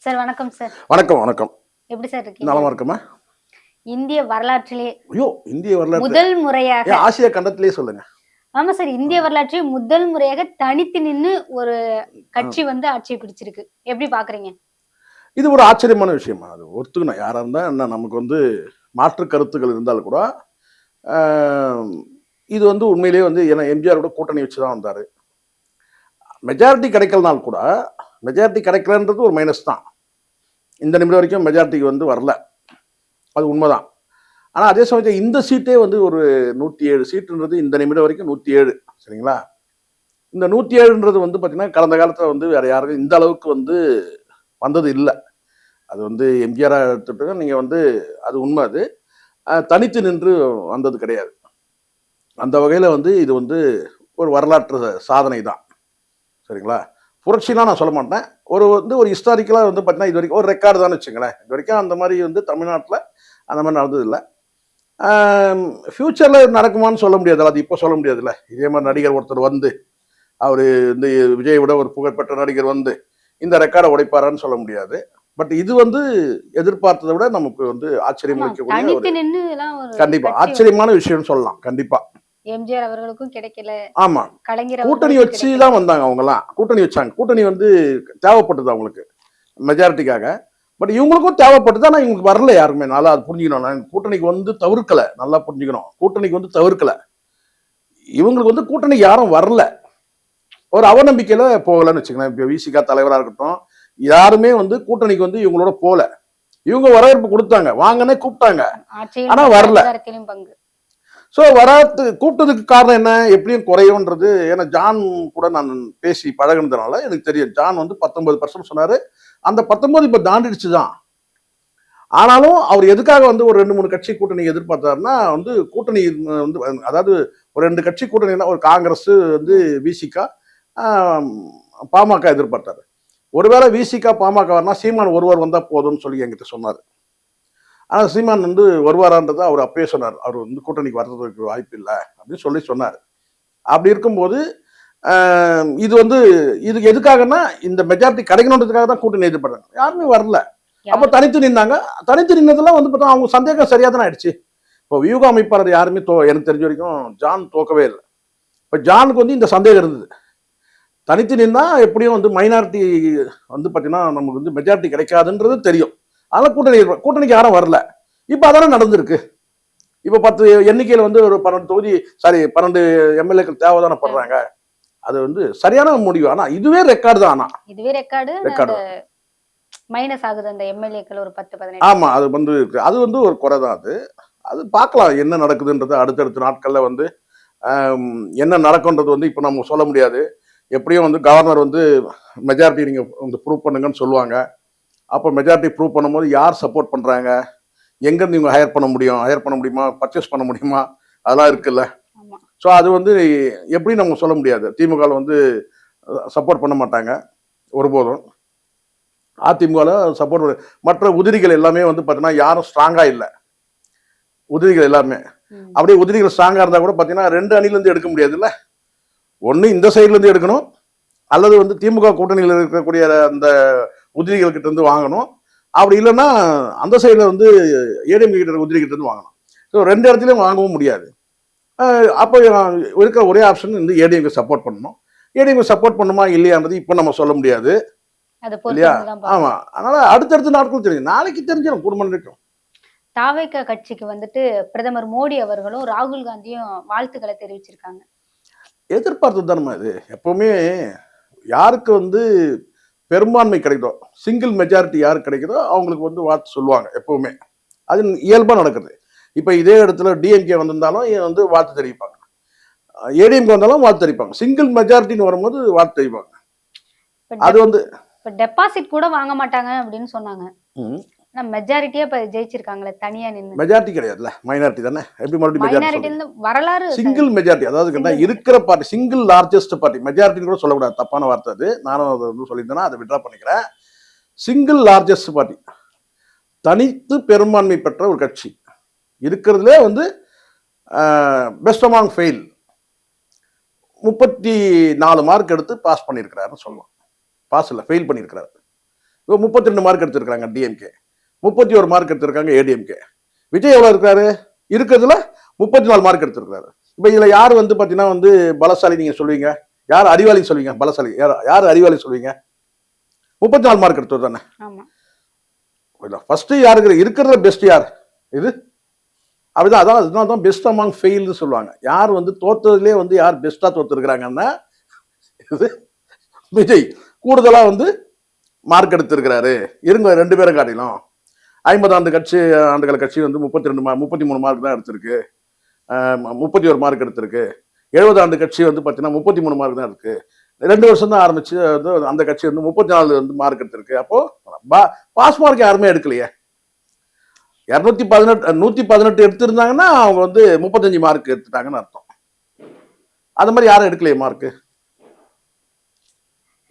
Sir வணக்கம் sir. வணக்கம் வணக்கம். எப்படி சார் இருக்கீங்க? நலமா இருக்குமா? இந்திய வரலாற்றிலே ஐயோ, இந்திய வரலாற்று முதல் முறையாக ஆசியா கண்டத்திலேயே சொல்லுங்க. ஆமா சார், இந்திய வரலாற்றில் முதல் முறையாக தனித்து நின்னு ஒரு கட்சி வந்து ஆட்சியை பிடிச்சிருக்கு. எப்படி பாக்குறீங்க? இது ஒரு ஆச்சரியமான விஷயமா? அது ஒத்துக்கணும். யாரா இருந்தா என்ன, நமக்கு வந்து மாற்று கருத்துக்கள் இருந்தாலும் கூட ஆஹ், இது வந்து உண்மையிலேயே வந்து ஏன்னா எம்ஜிஆரோட கூட்டணி வச்சு தான் வந்தாரு. மெஜாரிட்டி கிடைக்கலனால் கூட மெஜாரிட்டி கிடைக்கலன்றது ஒரு மைனஸ் தான். இந்த நிமிடம் வரைக்கும் மெஜாரிட்டிக்கு வந்து வரல, அது உண்மைதான். ஆனால் அதே சமயத்தில் இந்த சீட்டே வந்து ஒரு 107 சீட்டுன்றது இந்த நிமிடம் வரைக்கும் 107. சரிங்களா? இந்த 107ன்றது வந்து பார்த்தீங்கன்னா கடந்த காலத்தில் வந்து வேற யாருக்கும் இந்த அளவுக்கு வந்து வந்தது இல்லை. அது வந்து எம்ஜிஆர் எடுத்துட்டு நீங்கள் வந்து அது உண்மை. அது தனித்து நின்று வந்தது கிடையாது. அந்த வகையில் வந்து இது வந்து ஒரு வரலாற்று சாதனை தான். சரிங்களா? புரட்சிலாம் நான் சொல்ல மாட்டேன். ஒரு ஹிஸ்டாரிக்கலாக வந்து பார்த்தீங்கன்னா இது வரைக்கும் ஒரு ரெக்கார்டு தான் வச்சுங்களேன். இது வரைக்கும் அந்த மாதிரி வந்து தமிழ்நாட்டில் அந்த மாதிரி நடந்ததில்லை. ஃப்யூச்சரில் நடக்குமான்னு சொல்ல முடியாது. அது இப்போ சொல்ல முடியாதுல்ல. இதே மாதிரி நடிகர் ஒருத்தர் வந்து அவர் இந்த விஜயை விட ஒரு புகழ்பெற்ற நடிகர் வந்து இந்த ரெக்கார்டை உடைப்பாரான்னு சொல்ல முடியாது. பட் இது வந்து எதிர்பார்த்ததை விட நமக்கு வந்து ஆச்சரியம் வைக்கக்கூடிய கண்டிப்பா ஆச்சரியமான விஷயம் சொல்லலாம். கண்டிப்பா எம்ஜிஆர் அவர்களுக்கும் கிடைக்கல. ஆமா, கூட்டணி வச்சு தான் வந்தாங்க. அவங்க எல்லாம் கூட்டணி வச்சாங்க. கூட்டணி வந்து தேவைப்பட்டது அவங்களுக்கு மெஜாரிட்டிக்காக. பட் இவங்களுக்கும் தேவைப்பட்டது. ஆனால் இவங்களுக்கு வரல யாருமே. நல்லா அது புரிஞ்சுக்கணும். கூட்டணிக்கு வந்து தவிர்க்கல. நல்லா புரிஞ்சுக்கணும். கூட்டணிக்கு வந்து தவிர்க்கல. இவங்களுக்கு வந்து கூட்டணிக்கு யாரும் வரல. ஒரு அவநம்பிக்கையில போகலன்னு வச்சுக்கலாம். இப்போ விசிகா தலைவராக இருக்கட்டும், யாருமே வந்து கூட்டணிக்கு வந்து இவங்களோட போல. இவங்க வரவேற்பு கொடுத்தாங்க, வாங்கன்னே கூப்பிட்டாங்க, ஆனா வரல. ஸோ வராது கூப்பிட்டதுக்கு காரணம் என்ன? எப்படியும் குறையும்ன்றது. ஏன்னா ஜான் கூட நான் பேசி பழகினதுனால எனக்கு தெரியும். ஜான் வந்து 19% சொன்னாரு. அந்த 19 இப்போ தாண்டிடுச்சு தான். ஆனாலும் அவர் எதுக்காக வந்து ஒரு 2-3 கட்சி கூட்டணி எதிர்பார்த்தாருன்னா வந்து கூட்டணி வந்து அதாவது ஒரு 2 கட்சி கூட்டணினா ஒரு காங்கிரஸ் வந்து விசிகா பாமக எதிர்பார்த்தாரு. ஒருவேளை விசிகா பாமக வரனா சீமான் ஒருவர் வந்தா போதும்னு சொல்லி என்கிட்ட சொன்னார். ஆனால் சீமான் வந்து வருவாரான்றதை அவர் அப்பயே சொன்னார். அவர் வந்து கூட்டணிக்கு வர்றதுக்கு வாய்ப்பு இல்லை அப்படின்னு சொல்லி சொன்னார். அப்படி இருக்கும்போது இது வந்து இதுக்கு எதுக்காகனா இந்த மெஜாரிட்டி கிடைக்கணுன்றதுக்காக தான் கூட்டணி எதிர்பார்த்தாங்க. யாருமே வரல. அப்போ தனித்து நின்னாங்க. தனித்து நின்னதெல்லாம் வந்து பார்த்தா அவங்க சந்தேகம் சரியாக தானே ஆயிடுச்சு. இப்போ வியூக அமைப்பாளர் யாருமே எனக்கு தெரிஞ்ச வரைக்கும் ஜான் தோக்கவே இல்லை. இப்போ ஜானுக்கு வந்து இந்த சந்தேகம் இருந்தது. தனித்து நின்னா எப்படியும் வந்து மைனாரிட்டி வந்து பார்த்தீங்கன்னா நமக்கு வந்து மெஜாரிட்டி கிடைக்காதுன்றது தெரியும். அதனால கூட்டணிக்கு யாரும் வரல. இப்போ அதானே நடந்திருக்கு. இப்போ 10 எண்ணிக்கையில் வந்து ஒரு 12 எம்எல்ஏக்கள் தேவைதானே படுறாங்க. அது வந்து சரியான முடிவு. ஆனா இதுவே ரெக்கார்டு தான். ஆனா இதுவே ரெக்கார்டு மைனஸ் ஆகுது அந்த எம்எல்ஏக்கள் ஒரு 10-15. ஆமா, அது வந்து அது வந்து ஒரு குறை தான். அது பார்க்கலாம் என்ன நடக்குதுன்றது அடுத்தடுத்த நாட்கள்ல வந்து என்ன நடக்கும்ன்றது வந்து இப்போ நம்ம சொல்ல முடியாது. எப்படியும் வந்து கவர்னர் வந்து மெஜாரிட்டி நீங்கள் வந்து ப்ரூவ் பண்ணுங்கன்னு சொல்லுவாங்க. அப்போ மெஜாரிட்டி ப்ரூவ் பண்ணும்போது யார் சப்போர்ட் பண்ணுறாங்க, எங்கேருந்து இவங்க ஹையர் பண்ண முடியுமா, பர்ச்சேஸ் பண்ண முடியுமா, அதெல்லாம் இருக்குல்ல. ஸோ அது வந்து எப்படி நம்ம சொல்ல முடியாது. திமுக வந்து சப்போர்ட் பண்ண மாட்டாங்க ஒருபோதும். அதிமுகவில் சப்போர்ட் மற்ற உதிரிகள் எல்லாமே வந்து பார்த்தீங்கன்னா யாரும் ஸ்ட்ராங்காக இல்லை. உதிரிகள் எல்லாமே அப்படியே உதிரிகள் ஸ்ட்ராங்காக இருந்தால் கூட பார்த்தீங்கன்னா 2 அணிலேருந்து எடுக்க முடியாதுல்ல. ஒன்று இந்த சைட்லேருந்து எடுக்கணும், அல்லது வந்து திமுக கூட்டணியில் இருக்கக்கூடிய அந்த உதிரிகள் கிட்ட இருந்து வாங்கணும். அப்படி இல்லைன்னா அந்த சைடில் வந்து ஏடிஎம்கே கிட்ட உதிரி கிட்ட இருந்து வாங்கணும். ஸோ 2 இடத்துலையும் வாங்கவும் முடியாது. அப்போ இருக்கிற ஒரே ஆப்ஷன் வந்து ஏடிஎம்கே சப்போர்ட் பண்ணணும். ஏடிஎம்கே சப்போர்ட் பண்ணுமா இல்லையான்றது இப்போ நம்ம சொல்ல முடியாது இல்லையா? ஆமா, அதனால அடுத்தடுத்த நாட்கள் தெரியும். நாளைக்கு தெரிஞ்சிடும் குடும்பம் நிற்கும். தாவேகா கட்சிக்கு வந்துட்டு பிரதமர் மோடி அவர்களும் ராகுல் காந்தியும் வாழ்த்துக்களை தெரிவிச்சிருக்காங்க. எதிர்பார்த்தது தானே இது. எப்பவுமே யாருக்கு வந்து பெரும்பான்மை கிடைக்குதோ, சிங்கிள் மெஜாரிட்டி யாருக்கு கிடைக்குதோ அவங்களுக்கு வந்து வாழ்த்து சொல்லுவாங்க எப்பவுமே. அது இயல்பாக நடக்குது. இப்போ இதே இடத்துல டிஎம்கே வந்திருந்தாலும் வந்து வாழ்த்து தெரிவிப்பாங்க, ஏடிஎம்கே வந்தாலும் வாழ்த்து தெரிவிப்பாங்க. சிங்கிள் மெஜாரிட்டின்னு வரும்போது வாழ்த்து தெரிவிப்பாங்க. அது வந்து டெபாசிட் கூட வாங்க மாட்டாங்க அப்படின்னு சொன்னாங்க. மெஜாரிட்டியா இப்ப ஜெயிச்சிருக்காங்களே தனியா நின்னு. மெஜாரிட்டி கிடையாதுல்ல, மைனாரிட்டி தானே. எப்படி மறுபடியும் மெஜாரிட்டி? வரலாறு சிங்கிள் மெஜாரிட்டி. அதாவது இருக்கிற பார்ட்டி சிங்கிள் லார்ஜஸ்ட் பார்ட்டி. மெஜாரிட்டின்னு கூட சொல்லக்கூடாது, தப்பான வார்த்தை அது. நானும் அதை வந்து சொல்லியிருந்தேன்னா அதை விட்ரா பண்ணிக்கிறேன். சிங்கிள் லார்ஜஸ்ட் பார்ட்டி, தனித்து பெரும்பான்மை பெற்ற ஒரு கட்சி இருக்கிறதுலே வந்து பெஸ்ட் அமாங் ஃபெயில் 34 மார்க் எடுத்து பாஸ் பண்ணியிருக்கிறாருன்னு சொல்லலாம். பாஸ் இல்லை, ஃபெயில் பண்ணியிருக்கிறாரு. 32 மார்க் எடுத்திருக்காங்க டிஎம்கே, 31 மார்க் எடுத்திருக்காங்க ஏடிஎம்கே. விஜய் எவ்வளவு இருக்காரு? இருக்கிறதுல 34 மார்க் எடுத்திருக்காரு. இப்ப இதுல யார் வந்து பாத்தீங்கன்னா வந்து பலசாலி நீங்க சொல்லுவீங்க? யார் அறிவாளி சொல்லுவீங்க? பலசாலி யார் அறிவாளி சொல்லுவீங்க? 34 மார்க் எடுத்தது தானே. ஃபர்ஸ்ட் யாருக்கு இருக்கிறதுல பெஸ்ட் யார்? இது அப்படிதான். அதான் அதனால தான் பெஸ்ட் அமாங் ஃபெயில்னு சொல்லுவாங்க. யார் வந்து தோத்ததுலேயே வந்து யார் பெஸ்டா தோத்துருக்கிறாங்கன்னா இது விஜய் கூடுதலா வந்து மார்க் எடுத்திருக்கிறாரு. இருங்க 2 பேரை காட்டிலும் 50 ஆண்டுகள் கட்சி வந்து 33 மார்க் தான் எடுத்திருக்கு, 31 மார்க் எடுத்திருக்கு. 70 ஆண்டு கட்சி வந்து பார்த்தீங்கன்னா 33 மார்க் தான் இருக்கு. 2 வருஷம் தான் ஆரம்பிச்சு வந்து அந்த கட்சி வந்து 34 வந்து மார்க் எடுத்திருக்கு. அப்போ பாஸ் மார்க் யாருமே எடுக்கலையே. 118 எடுத்திருந்தாங்கன்னா அவங்க வந்து 35 மார்க் எடுத்துட்டாங்கன்னு அர்த்தம். அது மாதிரி யாரும் எடுக்கலையே மார்க்.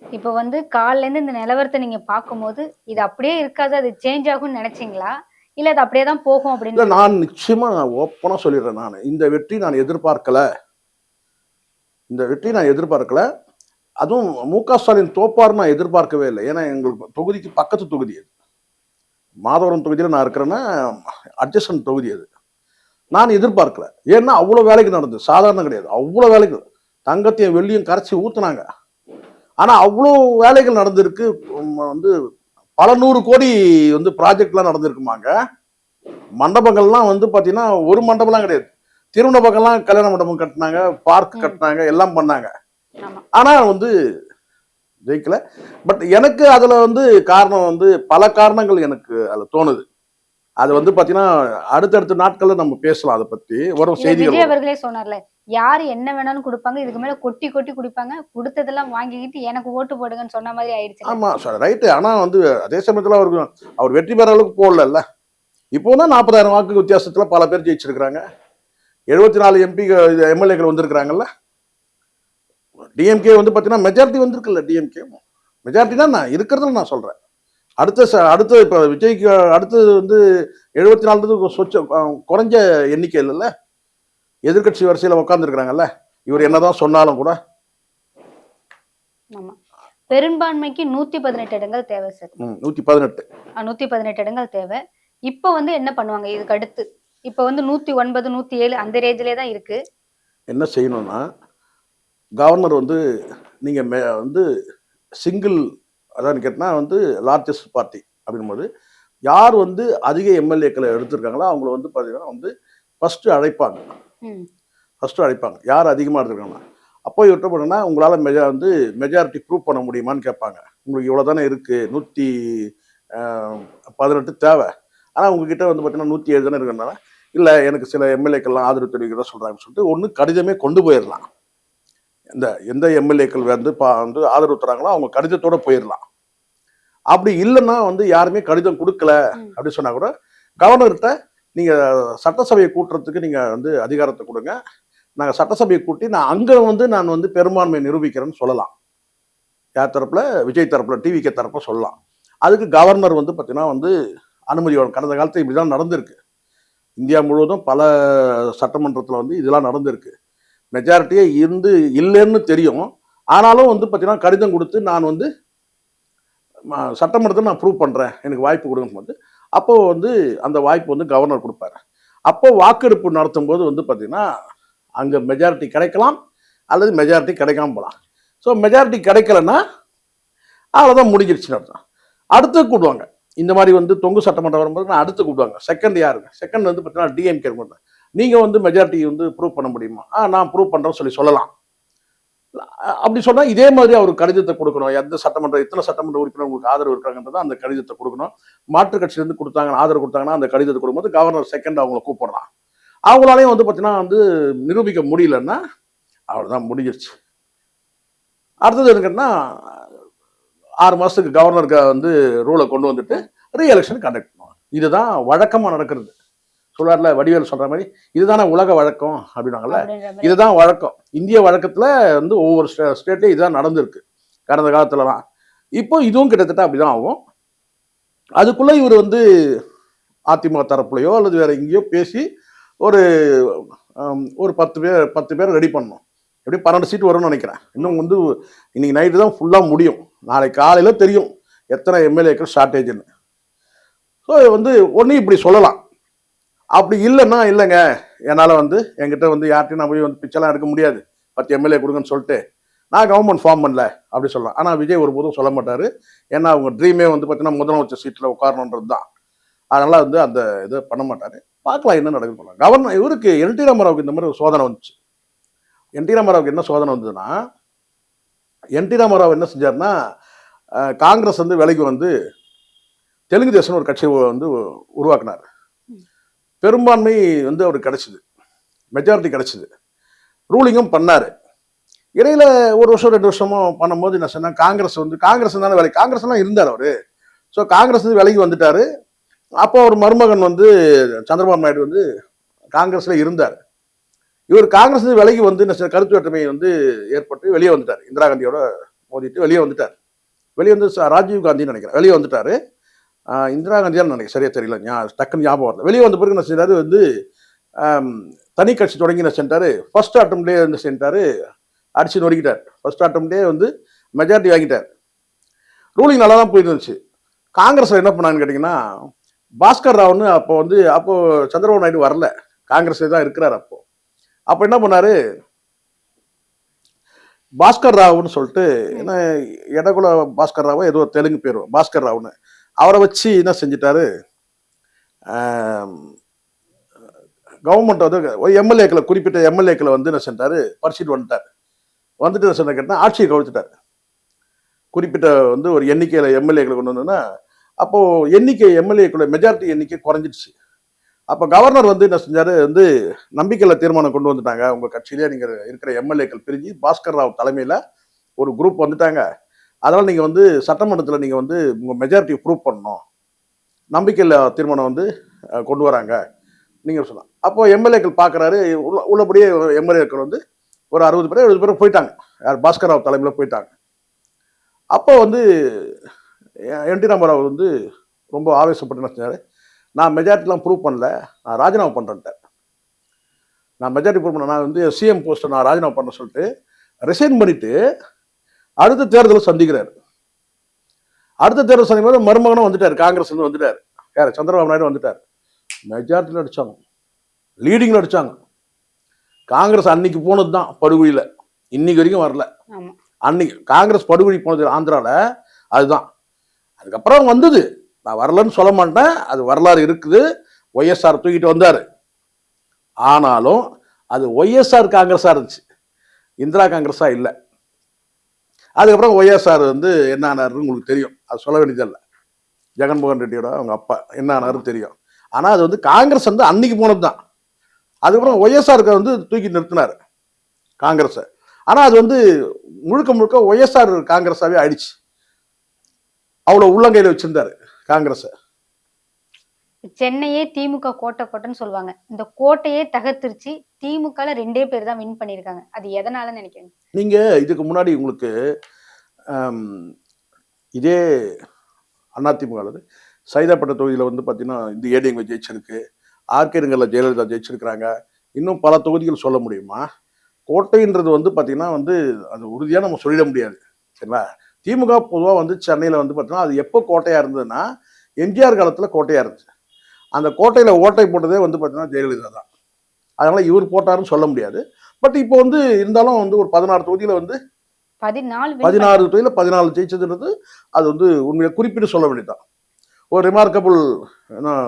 இப்ப வந்து காலைல இருந்து இந்த நிலவரத்தை நீங்க பார்க்கும்போது இது அப்படியே இருக்காது, அது சேஞ்ச் ஆகும்னு நினைச்சீங்களா? இல்ல அது அப்படியே தான் போகும் அப்படின்னு? நான் நிச்சயமா ஓப்பனா சொல்லிடுறேன். நான் இந்த வெற்றி நான் எதிர்பார்க்கல. அதுவும் மு.க. ஸ்டாலின் தோப்பார் நான் எதிர்பார்க்கவே இல்லை. ஏன்னா எங்களுக்கு தொகுதிக்கு பக்கத்து தொகுதி அது. மாதவரம் தொகுதியில் நான் இருக்கிறேன்னா அட்ஜஸ்டன் தொகுதி அது. நான் எதிர்பார்க்கல. ஏன்னா அவ்வளோ வேலைக்கு நடந்தது, சாதாரணம் கிடையாது. அவ்வளோ வேலைக்கு தங்கத்தையும் வெள்ளியும் கரைச்சி ஊத்துனாங்க. ஆனா அவ்வளோ வேலைகள் நடந்திருக்கு. வந்து பல 100 கோடி வந்து ப்ராஜெக்ட்லாம் நடந்திருக்குமாங்க. மண்டபங்கள்லாம் வந்து பாத்தீங்கன்னா ஒரு மண்டபம்லாம் கிடையாது. திருமணபங்கள்லாம் கல்யாண மண்டபம் கட்டினாங்க, பார்க் கட்டினாங்க, எல்லாம் பண்ணாங்க. ஆனா வந்து ஜெயிக்கல. பட் எனக்கு அதுல வந்து காரணம் வந்து பல காரணங்கள் எனக்கு அதுல தோணுது. அது வந்து பாத்தீங்கன்னா அடுத்தடுத்த நாட்கள்ல நம்ம பேசலாம். அதை பத்தி வரும் செய்திகள். விஜய் அவர்களே சொன்னார்ல, யாரு என்ன வேணாலும் கொடுப்பாங்க, இதுக்கு மேல கொட்டி கொட்டி குடிப்பாங்க, கொடுத்ததெல்லாம் வாங்கிக்கிட்டு எனக்கு ஓட்டு போடுங்கன்னு சொன்ன மாதிரி ஆயிடுச்சு. ஆமா ரைட்டு. ஆனா வந்து அதே சமயத்துல அவர் வெற்றி பெற அளவுக்கு போடல. இப்போதான் 40,000 வாக்கு வித்தியாசத்துல பல பேர் ஜெயிச்சிருக்கிறாங்க. 74 எம்பி எம்எல்ஏக்கள் வந்திருக்கிறாங்கல்ல. டிஎம்கே வந்து பாத்தீங்கன்னா மெஜாரிட்டி வந்திருக்குல்ல. டிஎம்கே மெஜாரிட்டி தான் நான் இருக்கிறதுல நான் சொல்றேன். அடுத்த இப்ப விஜய்க்கு அடுத்தது வந்து 74 குறைஞ்ச எண்ணிக்கை இல்லைல்ல. எதிர்கட்சி வரிசையில உட்கார்ந்து இருக்கிறாங்கல்ல. இவர் என்னதான் சொன்னாலும் கூட பெரும்பான்மைக்கு 118 இடங்கள் தேவை சார். 118 இடங்கள் தேவை. இப்ப வந்து என்ன பண்ணுவாங்க இதுக்கு அடுத்து? இப்ப வந்து 109 107 அந்த ரேஞ்சிலே தான் இருக்கு. என்ன செய்யணும்னா கவர்னர் வந்து நீங்க வந்து சிங்கிள் அதான் கேட்டா வந்து லார்ஜஸ்ட் பார்ட்டி அப்படின்போது யார் வந்து அதிக எம்எல்ஏக்களை எடுத்திருக்காங்களோ அவங்கள வந்து பாத்தீங்கன்னா வந்து ஃபர்ஸ்ட் அழைப்பாங்க. யார் அதிகமா எடுத்திருக்காங்க. அப்போ இவர்கிட்ட போனோம்னா உங்களால வந்து மெஜாரிட்டி ப்ரூவ் பண்ண முடியுமான்னு கேட்பாங்க. உங்களுக்கு இவ்வளவு தானே இருக்கு, 118 தேவை. ஆனா உங்ககிட்ட வந்து பாத்தீங்கன்னா 107 தானே இருக்குனால இல்ல எனக்கு சில எம்எல்ஏக்கள்லாம் ஆதரவு தெரிவிக்கிறதா சொல்றாங்கன்னு சொல்லிட்டு ஒண்ணு கடிதமே கொண்டு போயிடலாம். எந்த எம்எல்ஏக்கள் வந்து ஆதரவு தராங்களோ அவங்க கடிதத்தோட போயிடலாம். அப்படி இல்லைன்னா வந்து யாருமே கடிதம் கொடுக்கல அப்படின்னு சொன்னா கூட கவர்னர்கிட்ட நீங்க சட்டசபையை கூட்டுறதுக்கு நீங்க வந்து அதிகாரத்தை கொடுங்க, நாங்க சட்டசபையை கூட்டி நான் வந்து பெரும்பான்மை நிரூபிக்கிறேன்னு சொல்லலாம். யார் தரப்புல? விஜய் தரப்புல, டிவிகே தரப்புல சொல்லலாம். அதுக்கு கவர்னர் வந்து பாத்தீங்கன்னா வந்து அனுமதி வரும். கடந்த காலத்துல இப்படிதான் நடந்திருக்கு. இந்தியா முழுவதும் பல சட்டமன்றத்துல வந்து இதெல்லாம் நடந்திருக்கு. மெஜாரிட்டியே இருந்து இல்லைன்னு தெரியும். ஆனாலும் வந்து பாத்தீங்கன்னா கடிதம் கொடுத்து நான் வந்து சட்டமன்றத்தை நான் ப்ரூவ் பண்றேன், எனக்கு வாய்ப்பு கொடுக்கும் போது அப்போ வந்து அந்த வாய்ப்பு வந்து கவர்னர் கொடுப்பாரு. அப்போ வாக்கெடுப்பு நடத்தும் போது வந்து பாத்தீங்கன்னா அங்க மெஜாரிட்டி கிடைக்கலாம் அல்லது மெஜாரிட்டி கிடைக்காம போகலாம். ஸோ மெஜாரிட்டி கிடைக்கலன்னா அவ்வளோதான், முடிஞ்சிருச்சுன்னு அர்த்தம். அடுத்து கூடுவாங்க. இந்த மாதிரி வந்து தொங்கு சட்டமன்றம் வரும்போது நான் அடுத்து கூப்பிடுவாங்க. செகண்ட் யாருங்க? செகண்ட் வந்து பார்த்தீங்கன்னா டிஎம்கே இருக்கும். நீங்கள் வந்து மெஜாரிட்டி வந்து ப்ரூவ் பண்ண முடியுமா? நான் ப்ரூவ் பண்ணுறேன்னு சொல்லலாம். அப்படி சொன்னால் இதே மாதிரி அவர் கடிதத்தை கொடுக்கணும். எந்த சட்டமன்றம் இத்தனை சட்டமன்ற உறுப்பினர் உங்களுக்கு ஆதரவு இருக்காங்கன்றதை அந்த கடிதத்தை கொடுக்கணும். மாற்றுக் கட்சியிலேருந்து கொடுத்தாங்க ஆதரவு கொடுத்தாங்கன்னா அந்த கடிதத்தை கொடுக்கும்போது கவர்னர் செகண்ட் அவங்கள கூப்பிடலாம். அவங்களாலையும் வந்து பார்த்தீங்கன்னா வந்து நிரூபிக்க முடியலன்னா அவ்வளோதான், முடிஞ்சிருச்சு. அடுத்தது என்னன்னா 6 மாசத்துக்கு கவர்னருக்கு வந்து ரூலை கொண்டு வந்துட்டு ரீஎலெக்ஷன் கண்டக்ட் பண்ணுவாங்க. இதுதான் வழக்கமா நடக்கிறது. சொல்றாருல வடிவேல் சொல்ற மாதிரி இதுதானே உலக வழக்கம் அப்படின்னாங்கல்ல. இதுதான் வழக்கம். இந்திய வழக்கத்துல வந்து ஒவ்வொரு ஸ்டேட்லயும் இதுதான் நடந்திருக்கு கடந்த காலத்துலலாம். இப்போ இதுவும் கிட்டத்தட்ட அப்படிதான் ஆகும். அதுக்குள்ள இவர் வந்து அதிமுக தரப்புலையோ அல்லது வேற எங்கேயோ பேசி ஒரு 10 பேர் ரெடி பண்ணணும். எப்படி 12 சீட் வரும்னு நினைக்கிறேன். இன்னும் வந்து இன்னைக்கு நைட்டு தான் ஃபுல்லா முடியும். நாளைக்கு காலையில தெரியும் எத்தனை எம்எல்ஏக்கள் ஷார்ட்டேஜ்னு. ஸோ வந்து ஒன்று இப்படி சொல்லலாம். அப்படி இல்லைன்னா இல்லைங்க, என்னால் வந்து என்கிட்ட வந்து யார்ட்டையும் நான் போய் வந்து பிச்சைலாம் எடுக்க முடியாது, 10 எம்எல்ஏ கொடுங்கன்னு சொல்லிட்டு நான் கவர்மெண்ட் ஃபார்ம் பண்ணல அப்படி சொல்லலாம். ஆனால் விஜய் ஒருபோதும் சொல்ல மாட்டார். ஏன்னா அவங்க ட்ரீமே வந்து பார்த்தீங்கன்னா முதலமைச்சர் சீட்டில் உட்காரணுன்றது தான். அதனால் வந்து அந்த இதை பண்ண மாட்டார். பார்க்கலாம் என்ன நடக்குது பண்ணலாம். கவர்னர் இவருக்கு என் டி ராமராவுக்கு இந்த மாதிரி ஒரு சோதனை வந்துச்சு. என் டி ராமராவுக்கு என்ன சோதனை வந்ததுன்னா, என் டி ராமராவ் என்ன செஞ்சார்னா, காங்கிரஸ் வந்து விலைக்கு வந்து தெலுங்கு தேசம் ஒரு கட்சியை வந்து உருவாக்குனார். பெரும்பான்மை வந்து அவருக்கு கிடைச்சிது, மெஜாரிட்டி கிடைச்சிது, ரூலிங்கும் பண்ணார். இடையில ஒரு வருஷம் 2 வருஷமும் பண்ணும்போது என்ன சொன்னா, காங்கிரஸ் தானே வேலை, காங்கிரஸ் எல்லாம் இருந்தார் அவரு. ஸோ காங்கிரஸ் வந்து விலைக்கு வந்துட்டாரு. அப்போ அவர் மருமகன் வந்து சந்திரபாபு நாயுடு வந்து காங்கிரஸ்ல இருந்தார். இவர் காங்கிரஸ் விலைக்கு வந்து என்ன கருத்து வேற்றுமை வந்து ஏற்பட்டு வெளியே வந்துட்டார். இந்திரா காந்தியோட மோதிட்டு வெளியே வந்துட்டார். வெளியே வந்து ராஜீவ் காந்தின்னு நினைக்கிறேன் வெளியே வந்துட்டாரு. இந்திரா காந்தியான்னு நினைக்கிறேன், சரியா தெரியல, டக்குன்னு ஞாபகம் வரல. வெளியே வந்த பிறகு என்ன செஞ்சாரு வந்து தனி கட்சி தொடங்கி என்ன செஞ்சாரு, ஃபர்ஸ்ட் அட்டம்ப்டே என்ன செஞ்சாரு, அடிச்சு நொறுக்கிட்டார். ஃபர்ஸ்ட் அட்டம்ப்டே வந்து மெஜாரிட்டி வாங்கிட்டார். ரூலிங் நல்லா தான் போயிருந்துச்சு. காங்கிரஸ்ல என்ன பண்ணான்னு கேட்டிங்கன்னா, பாஸ்கர் ராவ்னு அப்போ சந்திரபாபு நாயுடு வரல, காங்கிரஸ்ல தான் இருக்கிறார். அப்போ என்ன பண்ணாரு, பாஸ்கர் ராவ்னு சொல்லிட்டு, என்ன எடகுல பாஸ்கர் ராவோ ஏதோ தெலுங்கு பேர் பாஸ்கர் ராவ்னு, அவரை வச்சு என்ன செஞ்சிட்டாரு, கவர்மெண்ட் வந்து எம்எல்ஏக்களை குறிப்பிட்ட எம்எல்ஏக்களை வந்து என்ன செஞ்சாரு, பறிச்சுட்டு வந்துட்டார். வந்துட்டு என்ன சொன்ன கேட்டால் ஆட்சியை கவிழ்த்துட்டார். குறிப்பிட்ட வந்து ஒரு எண்ணிக்கையில் எம்எல்ஏக்களை கொண்டு வந்தோன்னா, அப்போ எம்எல்ஏக்களோட மெஜாரிட்டி எண்ணிக்கை குறைஞ்சிடுச்சு. அப்போ கவர்னர் வந்து என்ன செஞ்சாரு, வந்து நம்பிக்கையில் தீர்மானம் கொண்டு வந்துட்டாங்க, உங்க கட்சியிலே நீங்க இருக்கிற எம்எல்ஏக்கள் பிரிஞ்சு பாஸ்கர் ராவ் தலைமையில் ஒரு குரூப் வந்துட்டாங்க, அதனால நீங்க வந்து சட்டமன்றத்தில் நீங்க வந்து உங்க மெஜாரிட்டியை ப்ரூவ் பண்ணணும், நம்பிக்கையில் தீர்மானம் வந்து கொண்டு வராங்க நீங்க சொல்லலாம். அப்போ எம்எல்ஏக்கள் பார்க்குறாரு, உள்ளபடியே எம்எல்ஏக்கள் வந்து ஒரு 60 பேர் 70 பேர் போயிட்டாங்க, யார் பாஸ்கர் ராவ் தலைமையில் போயிட்டாங்க. அப்போ வந்து என் டி ராமராவ் வந்து ரொம்ப ஆவேசப்பட்டு என்ன செஞ்சாரு, நான் மெஜாரிட்டிலாம் ப்ரூவ் பண்ணல, நான் ராஜினாமா பண்ணுறேன்ட்டேன். நான் மெஜாரிட்டி ப்ரூவ் பண்ண, நான் வந்து சிஎம் போஸ்ட்டை நான் ராஜினாமா பண்ண சொல்லிட்டு ரிசைன் பண்ணிட்டு அடுத்த தேர்தலை சந்திக்கிறார். அடுத்த தேர்தல் சந்திக்கும் போது மருமகனும் வந்துட்டார், காங்கிரஸ் வந்து வந்துட்டார், யார் சந்திரபாபு நாயுடு வந்துட்டார். மெஜாரிட்டியில் அடிச்சாங்க, லீடிங்கில் அடிச்சாங்க. காங்கிரஸ் அன்னைக்கு போனது தான் படுகொலியில், இன்னைக்கு வரைக்கும் வரல. அன்னைக்கு காங்கிரஸ் படுகொலி போனது ஆந்திராவில், அதுதான். அதுக்கப்புறம் வந்தது, நான் வரலன்னு சொல்ல மாட்டேன், அது வரலாறு இருக்குது. ஒய்எஸ்ஆர் தூக்கிட்டு வந்தார், ஆனாலும் அது ஒய்எஸ்ஆர் காங்கிரஸாக இருந்துச்சு, இந்திரா காங்கிரஸா இல்லை. அதுக்கப்புறம் ஒய்எஸ்ஆர் வந்து என்ன ஆனாருன்னு உங்களுக்கு தெரியும், அது சொல்ல வேண்டியதில்லை. ஜெகன்மோகன் ரெட்டியோட அவங்க அப்பா என்ன ஆனாருன்னு தெரியும். ஆனால் அது வந்து காங்கிரஸ் வந்து அன்னைக்கு போனது தான். அதுக்கப்புறம் ஒய்எஸ்ஆருக்கு வந்து தூக்கி நிறுத்தினார் காங்கிரஸை. ஆனால் அது வந்து முழுக்க முழுக்க ஒய்எஸ்ஆர் காங்கிரஸாவே ஆயிடுச்சு. அவ்வளோ உள்ளங்கையில் வச்சிருந்தாரு காங்கிரஸை. சென்னையே திமுக கோட்டைன்னு சொல்லுவாங்க, இந்த கோட்டையே தகர்த்துருச்சு. திமுக 2 பேர் தான் வின் பண்ணியிருக்காங்க, அது எதனால நினைக்கிறீங்க? நீங்க இதுக்கு முன்னாடி உங்களுக்கு இதே அதிமுக சைதாப்பேட்டை தொகுதியில் வந்து பார்த்தீங்கன்னா இந்த ஏடிஎம்கே ஜெயிச்சிருக்கு, ஆர்கே நகரில் ஜெயலலிதா ஜெயிச்சிருக்கிறாங்க, இன்னும் பல தொகுதிகள் சொல்ல முடியுமா? கோட்டைன்றது வந்து பார்த்தீங்கன்னா வந்து அது உறுதியாக நம்ம சொல்லிட முடியாது, சரிங்களா? திமுக பொதுவாக வந்து சென்னையில் வந்து பார்த்தீங்கன்னா அது எப்போ கோட்டையாக இருந்ததுன்னா எம்ஜிஆர் காலத்தில் கோட்டையாக இருந்துச்சு. அந்த கோட்டையில் ஓட்டை போட்டதே வந்து பார்த்தீங்கன்னா ஜெயலலிதா தான். அதனால் இவர் போட்டாருன்னு சொல்ல முடியாது. பட் இப்போ வந்து இருந்தாலும் வந்து ஒரு 16 தொகுதியில் வந்து 16 தொகுதியில் 14 ஜெயிச்சதுன்றது அது வந்து உண்மையை குறிப்பிட்டு சொல்ல வேண்டியதுதான். ஒரு ரிமார்க்கபிள்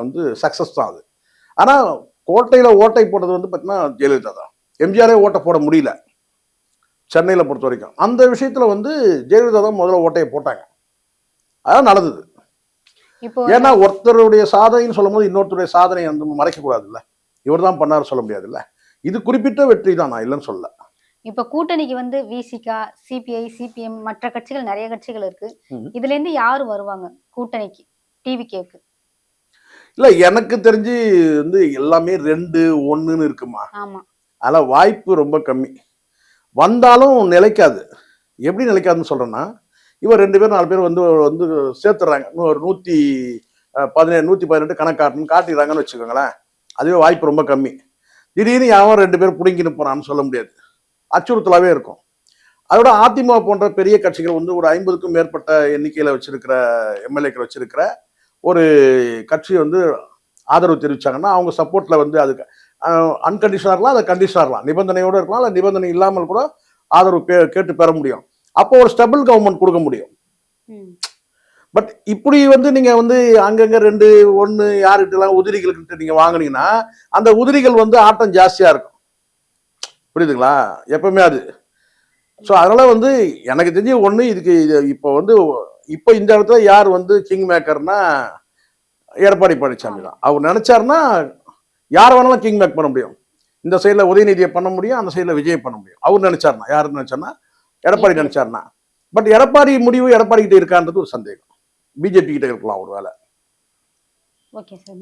வந்து சக்ஸஸ் தான் அது. ஆனால் கோட்டையில் ஓட்டை போட்டது வந்து பார்த்தீங்கன்னா ஜெயலலிதா தான். எம்ஜிஆரே ஓட்டை போட முடியல சென்னையில் பொறுத்த வரைக்கும். அந்த விஷயத்தில் வந்து ஜெயலலிதா தான் முதல்ல ஓட்டையை போட்டாங்க, அதான் நடந்தது. ஏன்னா ஒருத்தருடைய சாதனைன்னு சொல்லும் போது இன்னொருத்தருடைய சாதனை வந்து மறைக்க கூடாதுல்ல, இவர் தான் பண்ணாரு சொல்ல முடியாதுல்ல. இது குறிப்பிட்ட வெற்றி தான், நான் இல்லைன்னு சொல்லல. இப்ப கூட்டணிக்கு வந்து விசிகா, சிபிஐ, சிபிஎம், மற்ற கட்சிகள் நிறைய கட்சிகள் இருக்கு. இதுல இருந்து யாரு வருவாங்க கூட்டணிக்கு டிவிகேக்கு? இல்ல எனக்கு தெரிஞ்சு வந்து எல்லாமே 2-1 இருக்குமா. ஆமா, அதெல்லாம் வாய்ப்பு ரொம்ப கம்மி. வந்தாலும் நிலைக்காது. எப்படி நிலைக்காதுன்னு சொல்றேன்னா, இவர் 2 பேர் 4 பேர் வந்து வந்து சேர்த்துறாங்க, ஒரு 117 118 கணக்காட்டுன்னு காட்டிடுறாங்கன்னு வச்சுக்கோங்களேன், அதுவே வாய்ப்பு ரொம்ப கம்மி. திடீர்னு யாரும் 2 பேர் பிடிங்கின்னு போறான்னு சொல்ல முடியாது, அச்சுறுத்தலாவே இருக்கும். அதோட அதிமுக போன்ற பெரிய கட்சிகள் வந்து ஒரு 50க்கும் மேற்பட்ட எண்ணிக்கையில வச்சிருக்கிற எம்எல்ஏக்கள் வச்சிருக்கிற ஒரு கட்சி வந்து ஆதரவு தெரிவிச்சாங்கன்னா அவங்க சப்போர்ட்ல வந்து அதுக்கு அன்கண்டிஷனா இருக்கலாம், அதை கண்டிஷனா இருக்கலாம், நிபந்தனையோட இருக்கலாம், இல்லை நிபந்தனை இல்லாமல் கூட ஆதரவு கேட்டு பெற முடியும். அப்போ ஒரு ஸ்டெபிள் கவர்மெண்ட் கொடுக்க முடியும். பட் இப்படி வந்து நீங்க வந்து அங்கங்க 2 1 யாருக்கிட்டலாம் உதிரிகள்கிட்ட நீங்க வாங்கினீங்கன்னா அந்த உதிரிகள் வந்து ஆட்டம் ஜாஸ்தியா இருக்கும். புரியுதுங்களா? எப்பவுமே அது. ஸோ அதனால வந்து எனக்கு தெரிஞ்ச ஒண்ணு இதுக்கு இப்போ வந்து இப்போ இந்த இடத்துல யார் வந்து கிங் மேக்கர்னா எடப்பாடி பழனிசாமி தான். அவர் நினைச்சாருன்னா யார் வேணாலும் கிங் மேக் பண்ண முடியும். இந்த சைட்ல உதயநிதியை பண்ண முடியும், அந்த சைட்ல விஜய் பண்ண முடியும். அவர் நினைச்சாருன்னா, யாரு நினைச்சாருன்னா எடப்பாடி நினைச்சாருன்னா. பட் எடப்பாடி முடிவு எடப்பாடி கிட்ட இருக்கான்றது ஒரு சந்தேகம். பிஜேபி கிட்ட இருக்கலாம் ஒரு வேலை. Okay sir.